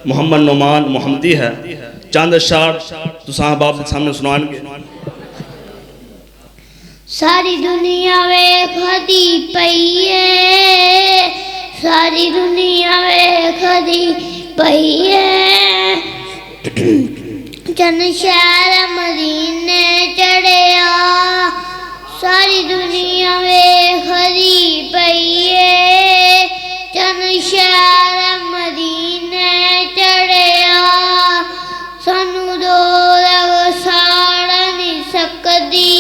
मोहम्मद नुमान मुहम्मदी है। चंद अशार तुसां बाप के सामने सुनाएंगे। सारी दुनिया वेखदी पई है, सारी दुनिया वेखदी पई है, चन शहर मदीने चढ़िया। सारी दुनिया वेखदी पई है, चन शहर मदीने चढ़िया। सानू दो रग साड़ नहीं सकदी,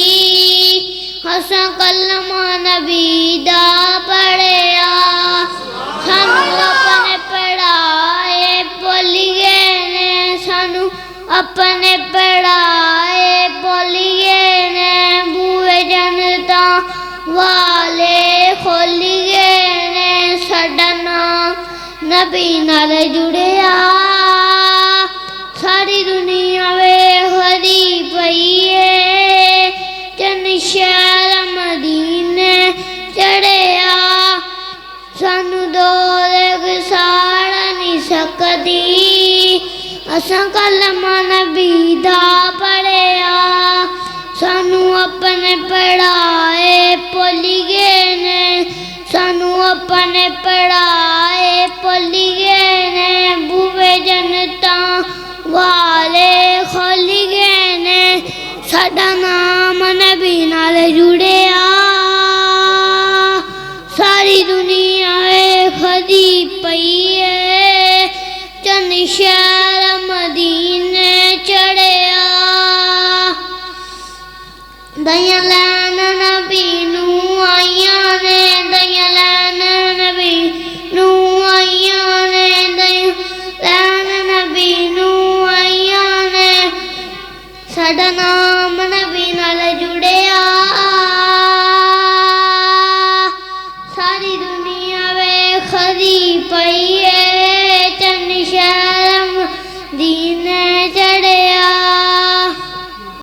असां कलमा नबी दा पढ़िया। सानू अपने पढ़ाए भुल गए ने, सानू अपने पढ़ाए भुल गए ने। बूहे जनता वाले खोल गए ने, साडा नाम नबी नाल जुड़िया। सारी दुनिया वेखदी पई है, चन शहर मदीने चढ़िया। सानू दो रग साड़ नहीं सकदी, असां कलमा नबी दा पढ़िया। सानू अपने पढ़ाए भुल गए ने, सानू अपने पढ़ाए भुल गए ने। बूहे जनता वाले खोल गए ने, साडा नाम नबी नाल जुड़िया। सारी दुनिया वेखदी पई है, चन शहर मदीने चढ़िया। दया लैन नबी नू आइयां ने, दया लैन नबी नू आइयां ने, दया लैन नबी नू आइयां ने। साडा नाम